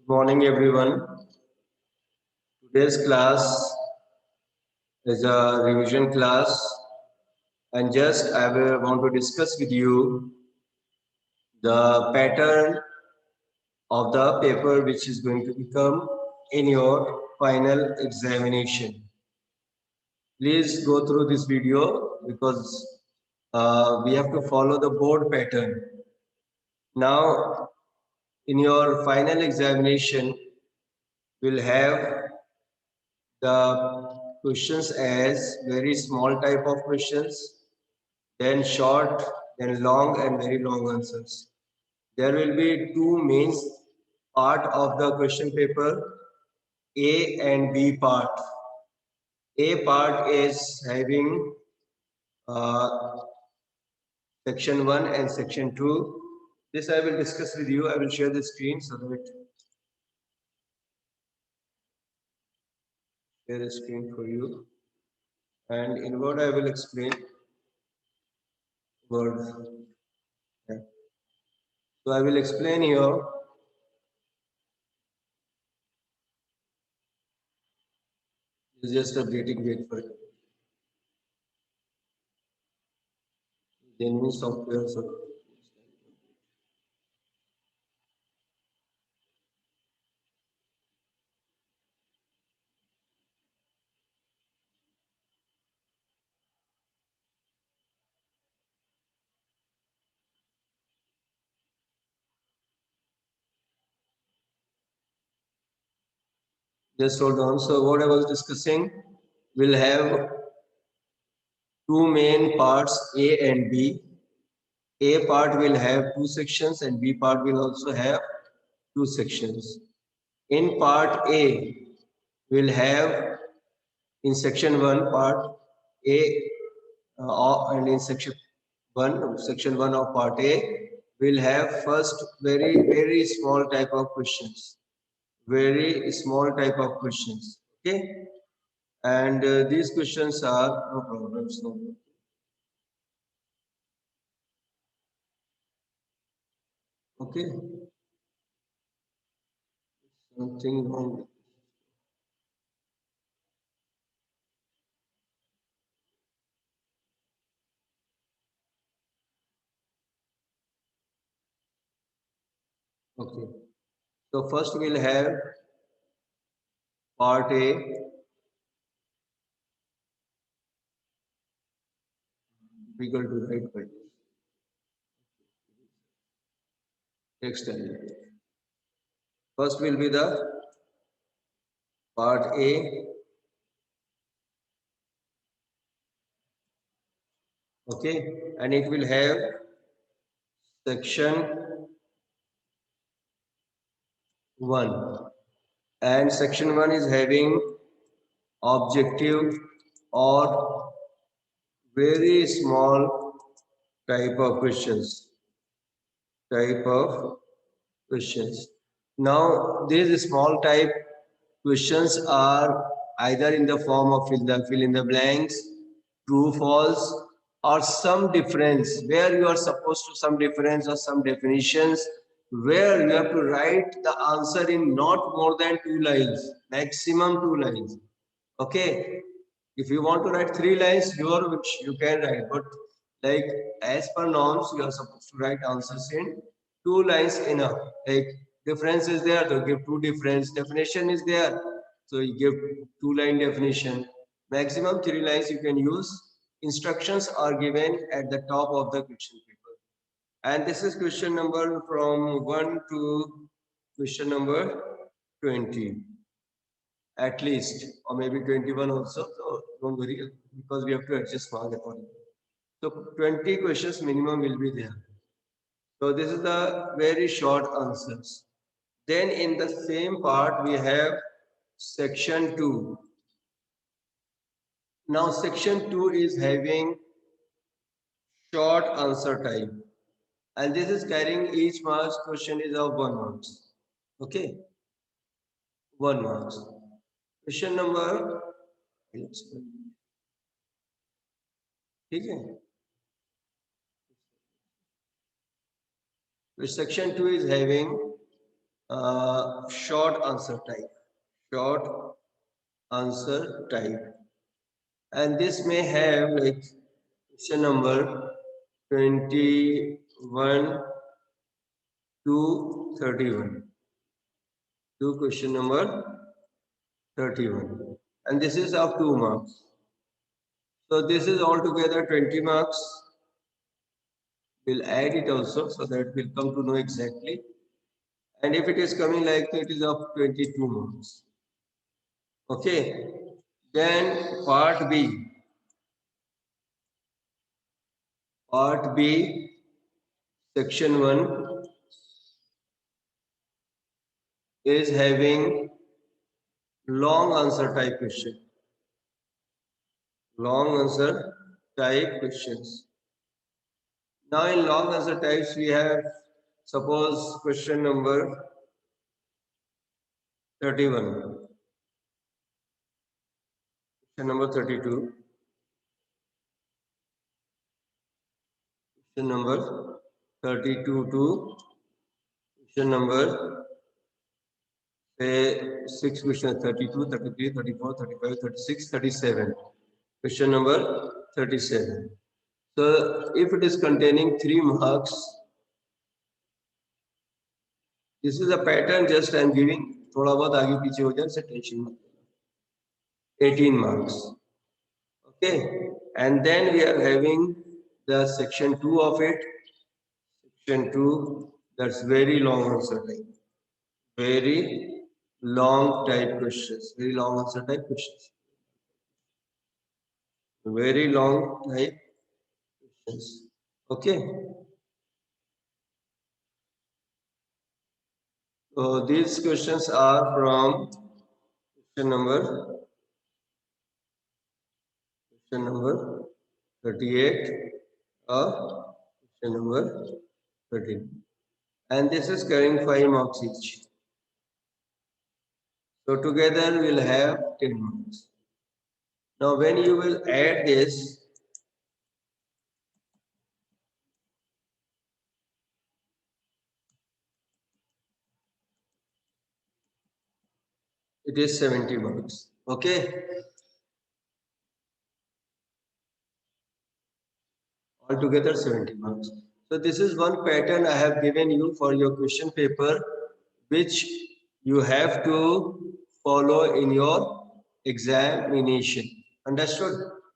Morning, everyone. Today's class is a revision class, and just I will want to discuss with you the pattern of the paper which is going to become in your final examination. Please go through this video because we have to follow the board pattern. Now, in your final examination, we'll have the questions as very small type of questions, then short, then long and very long answers. There will be two main part of the question paper, A and B part. A part is having uh, section 1 and section 2. This I will discuss with you. I will share the screen so that share the screen for you. And in word I will explain word. Yeah. So I will explain here. It's just updating, wait for it. Genuine software. So just hold on. So what I was discussing, we'll have two main parts, A and B. A part will have two sections and B part will also have two sections. In part A, we'll have in section 1 part A and in section 1 of part A, we'll have first very small type of questions. Very small type of questions. Okay. And these questions are no problems. No. Okay. Something wrong. Okay. So first we'll have part A. Difficult to write, but text element. First will be the part A. Okay. And it will have section 1. And section 1 is having objective or very small type of questions. Now these small type questions are either in the form of fill in the blanks, true, false, or some difference where you are supposed to some difference or some definitions where you have to write the answer in not more than 2 lines, maximum 2 lines. Okay, if you want to write 3 lines, you can write, but like as per norms, you are supposed to write answers in 2 lines enough. Like difference is there, so give two difference. Definition is there, so you give 2 line definition. Maximum 3 lines you can use. Instructions are given at the top of the question paper. And this is question number from 1 to question number 20 at least, or maybe 21 also. So don't worry, because we have to adjust mark accordingly. So 20 questions minimum will be there. So this is the very short answers. Then in the same part we have section 2. Now section 2 is having short answer time. And this is carrying each marks question is of 1 marks. Okay, 1 marks. Question number, ठीक है. Which section 2 is having short answer type. Short answer type. And this may have like question number 21 to 31. To question number 31. And this is of 2 marks. So this is altogether 20 marks. We'll add it also so that we'll come to know exactly. And if it is coming like that, it is of 22 marks. Okay. Then part B. Part B, section 1 is having long answer type question. Long answer type questions. Now in long answer types we have, suppose question number 31, question number 32, question number 32 to question number say 6 question 32, 33, 34, 35, 36, 37. Question number 37. So if it is containing 3 marks, this is a pattern just I am giving. थोड़ा बहुत आगे पीछे हो जाए से tension मत. 18 marks. Okay, and then we are having the section 2 of it. Section 2, that's very long answer type. Very long type questions. Very long answer type questions. Very long type questions. Okay. So these questions are from question number 38 or question number 13. And this is carrying 5 marks each. So together we'll have 10 marks. Now when you will add this, it is 70 marks. Okay. Altogether 70 marks. So this is one pattern I have given you for your question paper, which you have to follow in your examination. Understood?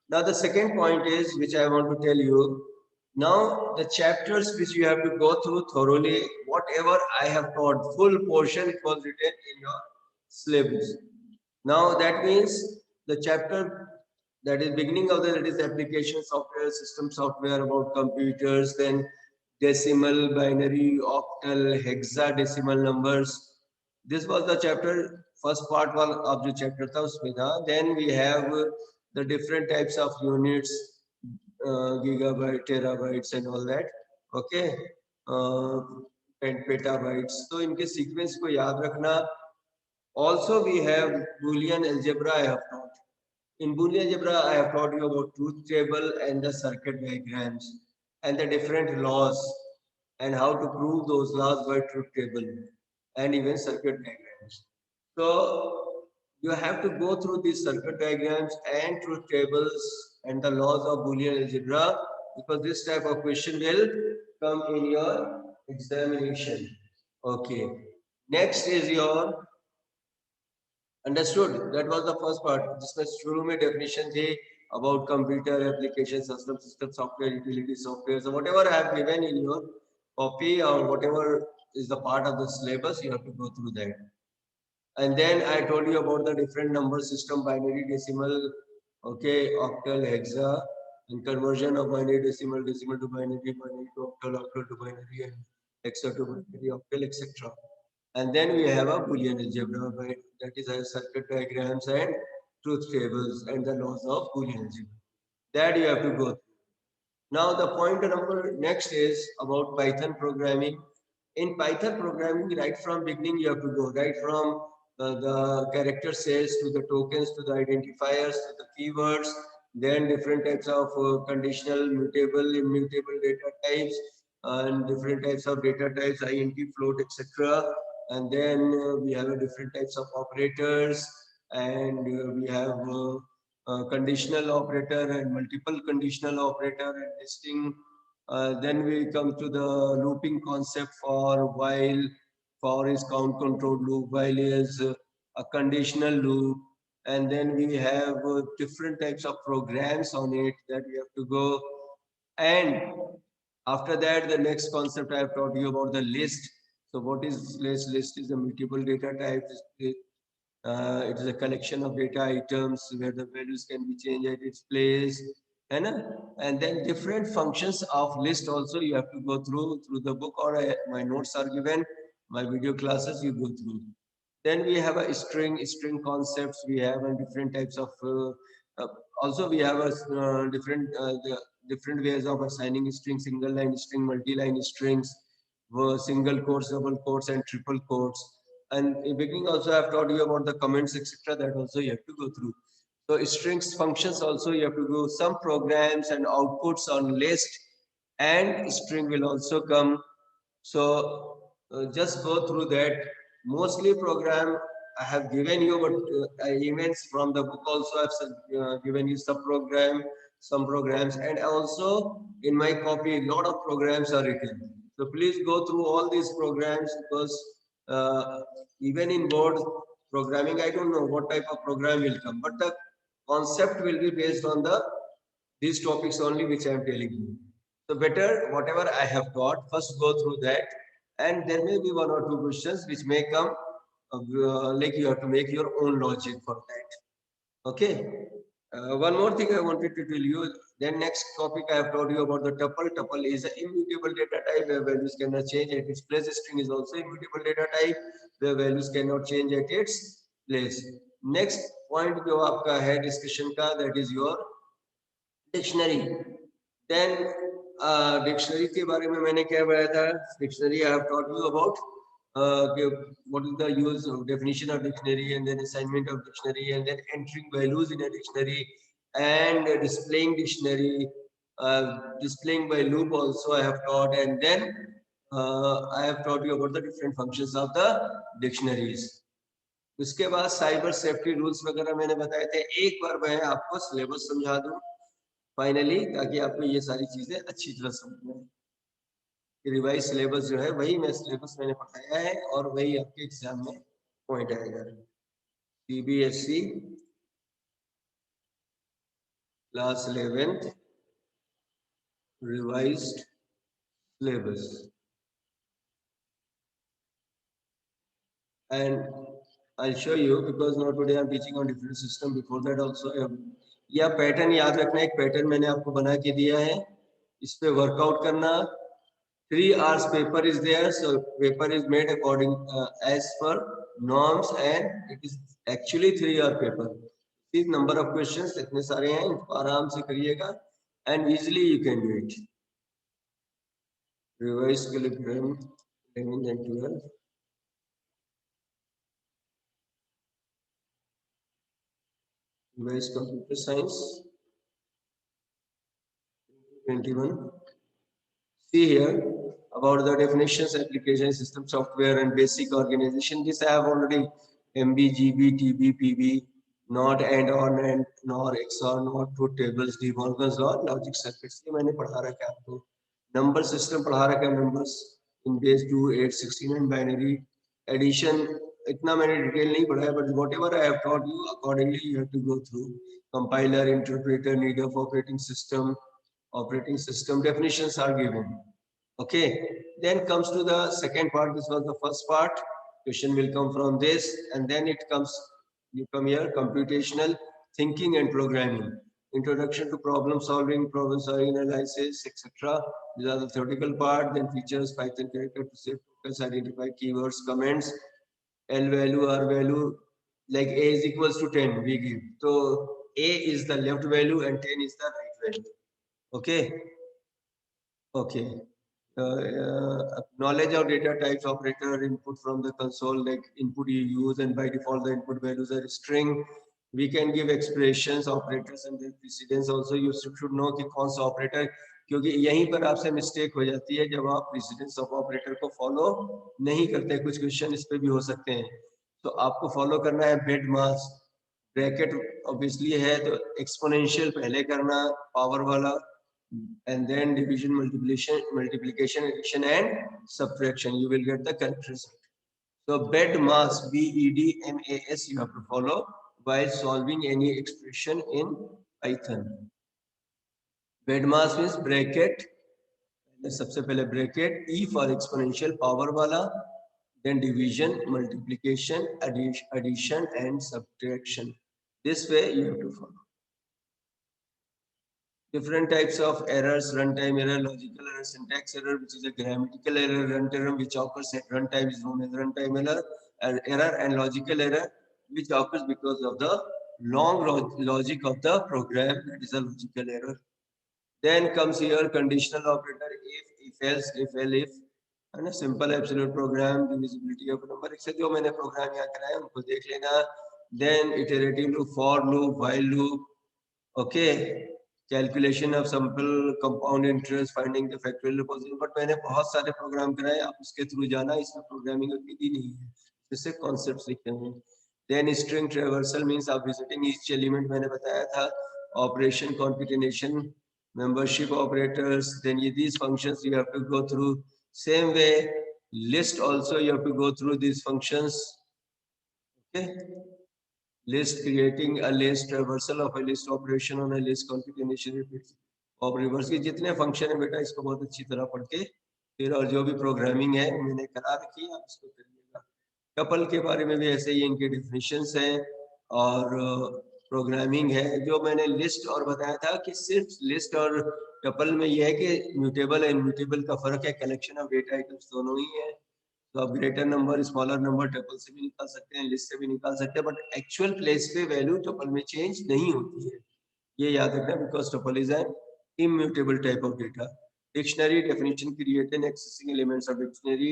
Now the second point is, which I want to tell you, now the chapters which you have to go through thoroughly, whatever I have taught, full portion it was written in your syllabus. Now that means the chapter that is beginning of the, that is application software, system software about computers, then decimal, binary, octal, hexadecimal numbers. This was the chapter, first part one of the chapter tha usme tha. Then we have the different types of units, gigabyte, terabytes and all that. Okay. And petabytes. So इनके sequence को याद रखना. Also we have Boolean algebra I have taught. In Boolean algebra, I have taught you about truth table and the circuit diagrams and the different laws and how to prove those laws by truth table and even circuit diagrams. So you have to go through these circuit diagrams and truth tables and the laws of Boolean algebra, because this type of question will come in your examination. Okay. Next is your understood. That was the first part. जिसमें शुरू में definition थी about computer application system software, utility software. So whatever I have given in your copy or whatever is the part of the syllabus, you have to go through that. And then I told you about the different number system, binary, decimal, okay, octal, hexa, and conversion of binary, decimal, decimal to binary, binary to octal, octal to binary, and hexa to binary, octal, etc. And then we have a Boolean algebra, right? That is our circuit diagrams and truth tables and the laws of Boolean algebra. That you have to go through. Now the point number next is about Python programming. In Python programming, right from beginning you have to go, right from the character sets to the tokens to the identifiers to the keywords, then different types of conditional, mutable, immutable data types, and different types of data types, int, float, etc. and then we have different types of operators, and we have conditional operator and multiple conditional operator and listing. Then we come to the looping concept for while. For is count control loop, while is a conditional loop, and then we have different types of programs on it that we have to go. And after that, the next concept I have taught you about the list. So what is list? List is a multiple data type. It is a collection of data items where the values can be changed at its place. And then different functions of list also you have to go through the book, or my notes are given, my video classes you go through. Then we have a string concepts. We have different types of. Uh, Also, we have a different ways of assigning string, single line string, multi-line strings, single quotes, double quotes, and triple quotes. And in beginning also, I've taught you about the comments, etc. That also you have to go through. So strings functions also you have to go some programs and outputs on list, and string will also come. So just go through that. Mostly program I have given you, but events from the book also I've given you some programs, and also in my copy, a lot of programs are written. So please go through all these programs, because uh, even in board programming, I don't know what type of program will come, but the concept will be based on these topics only, which I am telling you. So better whatever I have taught, first go through that, and there may be one or two questions which may come, like you have to make your own logic for that. Okay. One more thing I wanted to tell you. Then next topic I have told you about the tuple. Tuple is an immutable data type where values cannot change at its place. String is also immutable data type where values cannot change at its place. Next point जो आपका है discussion का, that is your dictionary. Then dictionary के बारे में मैंने क्या बताया था? Dictionary I have taught you about what is the use of definition of dictionary, and then assignment of dictionary, and then entering values in a dictionary, and displaying dictionary, displaying by loop also I have taught, and then I have taught you about the different functions of the dictionaries. उसके बाद cyber safety rules वगैरह मैंने बताए थे. एक बार मैं आपको syllabus समझा दूं फाइनली, ताकि आपको ये सारी चीजें अच्छी तरह समझ में. रिवाइज सिलेबस जो है वही मैं सिलेबस मैंने पढ़ाया है, और वही आपके एग्जाम में पॉइंट आएगा. CBSE class 11th revised syllabus, and I'll show you, because now today I'm teaching on different system. Before that also यह पैटर्न याद रखना. एक पैटर्न मैंने आपको बना के दिया है, इस पे वर्कआउट करना. 3 hours paper is there, so paper is made according as per norms, and it is actually 3-hour paper. See number of questions इतने सारे हैं, इनको आराम से करिएगा, and easily you can do it. Revise Calligram 11 and 12. Revise Computer Science 21. See here about the definitions, application, system, software, and basic organization. This I have already MB, GB, TB, PB, not and on and nor XOR, not truth tables, De Morgan's law, logic circuits. ये मैंने पढ़ा रखा है आपको. Number system पढ़ा रखा है, numbers in base 2, 8, 16 and binary addition. इतना मैंने डिटेल नहीं पढ़ा है, but whatever I have taught you, accordingly you have to go through. Compiler, interpreter, need of operating system definitions are given. Okay, then comes to the second part. This was the first part. Question will come from this, and then it comes, you come here, computational thinking and programming, introduction to problem solving analysis, etc. These are the theoretical part. Then features, Python character to save focus, identify keywords, comments, L value, R value, like A is equals to 10 we give. So A is the left value and 10 is the right value. Okay. Okay. Knowledge of data types, operator, input from the console, like input you use, and by default the input values are string. We can give expressions, operators, and their precedence also. You should know कि कौन सा operator क्योंकि यहीं पर आपसे mistake हो जाती है जब आप प्रेसिडेंस ऑफ ऑपरेटर को फॉलो नहीं करते। कुछ क्वेश्चन इस पे भी हो सकते हैं। तो आपको फॉलो करना है बेड मास, ब्रैकेट ऑब्वियसली है तो एक्सपोनेंशियल पहले करना पावर वाला, and then division, multiplication, addition and subtraction. You will get the correct result. So bed mass, BEDMAS, you have to follow while solving any expression in Python. Bed mass means bracket, सबसे पहले bracket, E for exponential power वाला, then division, multiplication, addition and subtraction. This way you have to follow. Different types of errors: runtime error, logical error, syntax error, which is a grammatical error. Runtime which occurs at runtime is known as runtime error, and logical error which occurs because of the long logic of the program, that is a logical error. Then comes here conditional operator: if else, if and a simple absolute program, divisibility of number, etc. जो मैंने program यहाँ कराया उनको देख लेना. Then iterative loop, for loop, while loop, okay, calculation of simple compound interest, finding the factorial position. But मैंने बहुत सारे प्रोग्राम कराए, आप उसके थ्रू जाना, इसमें प्रोग्रामिंग विधि नहीं है, इससे कॉन्सेप्ट्स लिखे हुए हैं. देन स्ट्रिंग ट्रैवर्सल मींस आप विजिटिंग ईच एलिमेंट, मैंने बताया था. Operation concatenation, membership operators, then ये these functions you have to go through. Same way list also you have to go through these functions. Okay, list, creating a list, reversal of a list, operation on a list, concatenation, repeats और reverse के जितने function है बेटा इसको बहुत अच्छी तरह पढ़ के फिर, और जो भी प्रोग्रामिंग है मैंने करा रखी है आप इसको करिएगा. टपल के बारे में भी ऐसे ही इनके डिफिनेशंस हैं और प्रोग्रामिंग है. जो मैंने लिस्ट और बताया था कि सिर्फ लिस्ट और टपल में ये है कि म्यूटेबल एंड इम्यूटेबल का फर्क है, कलेक्शन ऑफ डेटा आइटम्स दोनों ही है. तो आप greater number, smaller number tuple से भी निकाल सकते हैं, लिस्ट से भी निकाल सकते हैं, बट एक्चुअल प्लेस पे वैल्यू टपल में चेंज नहीं होती है, ये याद रखना, because tuple is an immutable type of data. Dictionary definition, creating accessing elements of dictionary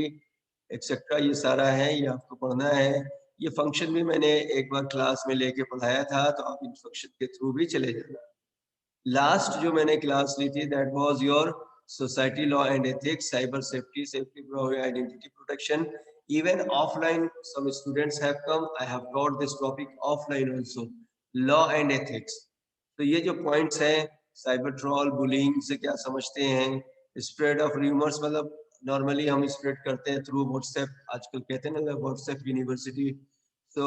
etcetera, ये सारा है, ये आपको पढ़ना है. ये फंक्शन भी मैंने एक बार क्लास में लेके पढ़ाया था, तो आप इन फंक्शन के थ्रू भी चले जाना. लास्ट जो मैंने क्लास ली थी that was your society law and ethics, cyber safety, identity protection. Even offline some students have come, I have taught this topic offline also, law and ethics. तो ये जो points हैं, साइबर ट्रोल, बुलिंग से क्या समझते हैं, spread of rumours, मतलब normally हम स्प्रेड करते हैं थ्रू व्हाट्सएप, आजकल कहते हैं ना WhatsApp university. So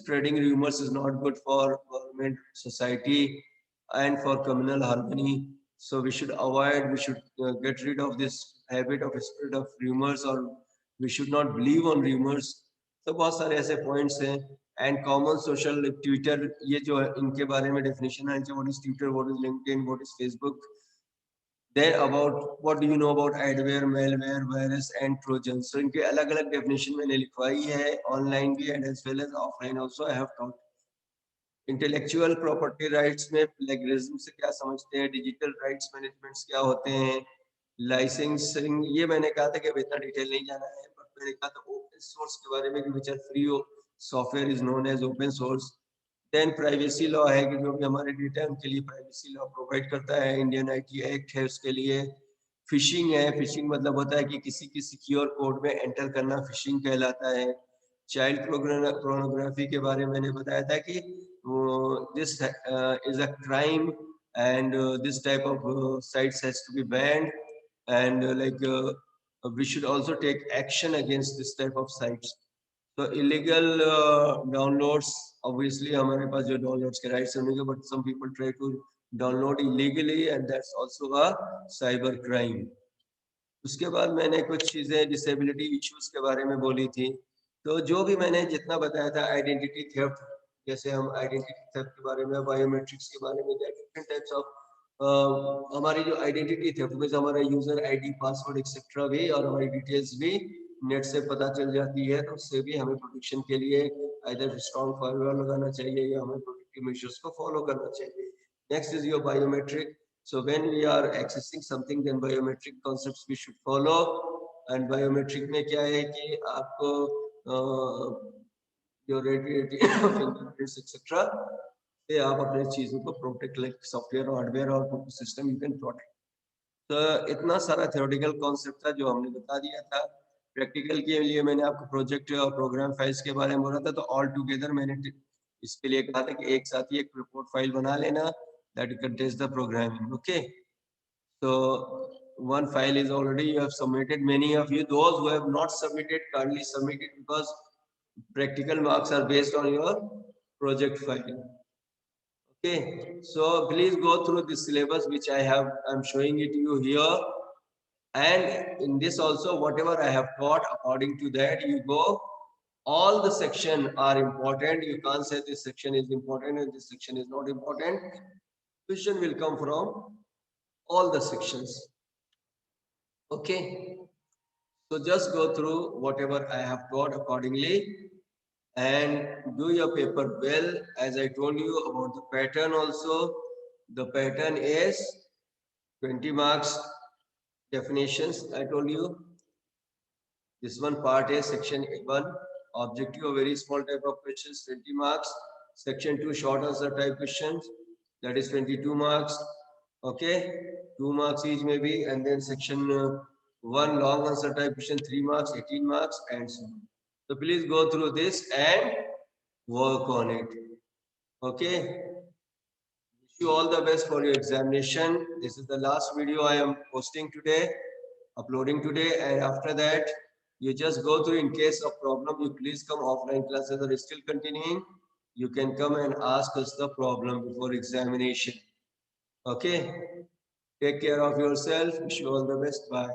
spreading rumours is not good for government, society and for communal harmony. So we should avoid, we should get rid of this habit of spread of rumors, or we should not believe on rumors. तो बहुत सारे ऐसे points हैं. And common social, Twitter, ये जो इनके बारे में definition है, what is Twitter, what is LinkedIn, what is Facebook. Then about what do you know about adware, malware, virus and trojan. So इनके अलग अलग definition मैंने लिखवाई है, online भी and as well as offline also I have taught. Intellectual property rights में plagiarism से क्या समझते हैं, डिजिटल राइट्स मैनेजमेंट्स क्या होते हैं, लाइसेंसिंग, ये मैंने कहा था कि अब इतना डिटेल नहीं जाना है, बट मैंने कहा था ओपन सोर्स के बारे में कि which are free software is known as open source. Then privacy law है कि जो भी हमारे डेटा है उनके लिए प्राइवेसी लॉ प्रोवाइड करता है, इंडियन आईटी एक्ट है उसके लिए. फिशिंग है, फिशिंग मतलब होता है कि किसी की सिक्योर कोड में एंटर करना फिशिंग कहलाता है. चाइल्ड पोर्नोग्राफी के बारे में मैंने बताया था कि this is a crime, and this type of sites has to be banned, and we should also take action against this type of sites. So illegal downloads, obviously हमारे पास जो downloads के rights होंगे, but some people try to download illegally and that's also a cyber crime. उसके बाद मैंने कुछ चीजें disability issues के बारे में बोली थी. तो जो भी मैंने जितना बताया था, आइडेंटिटी थेफ्ट, जैसे हम आइडेंटिटी थेफ्ट के बारे में, बायोमेट्रिक्स के बारे में, डिफरेंट टाइप्स ऑफ हमारी जो आइडेंटिटी थेफ्ट में हमारा यूजर आईडी, पासवर्ड एक्सेट्रा भी, और हमारी डिटेल्स भी नेट से पता चल जाती है, तो उससे भी हमें प्रोटेक्शन के लिए आइदर स्ट्रॉन्ग फायरवॉल लगाना चाहिए या हमें प्रोटेक्टिव मेजर्स को फॉलो करना चाहिए. Next is your biometric. So when we are accessing something, then biometric concepts we should follow. And biometric में क्या है कि आपको your fingerprints etc. से आप अपने चीजों को प्रोटेक्ट, लाइक सॉफ्टवेयर, हार्डवेयर और सिस्टम यू कैन प्रोटेक्ट. तो इतना सारा थ्योरेटिकल कॉन्सेप्ट था जो हमने बता दिया था। प्रैक्टिकल के लिए मैंने आपको प्रोजेक्ट और प्रोग्राम फाइल्स के बारे में बोला था, तो ऑल टुगेदर मैंने इसके लिए कहा था कि एक साथ ही एक रिपोर्ट फाइल बना लेना that contains the programming. Okay, so one file is already you have submitted. Many of you, those who have not submitted, kindly submit it, because practical marks are based on your project file. Okay, so please go through the syllabus which I'm showing it to you here, and in this also whatever I have taught, according to that you go. All the section are important. You can't say this section is important and this section is not important. Question will come from all the sections. Okay, so just go through whatever I have taught accordingly and do your paper well. As I told you about the pattern also, the pattern is 20 marks. Definitions I told you. This one part is section 1, objective, a very small type of questions, 20 marks. Section 2, short answer type questions, that is 22 marks. Okay, 2 marks each maybe. And then section 1, long answer type question, 3 marks, 18 marks, and so on. So please go through this and work on it. Okay, wish you all the best for your examination. This is the last video I am posting today, uploading today, and after that you just go through. In case of problem, you please come. Offline classes are still continuing. You can come and ask us the problem before examination. Okay, take care of yourself. Wish you all the best. Bye.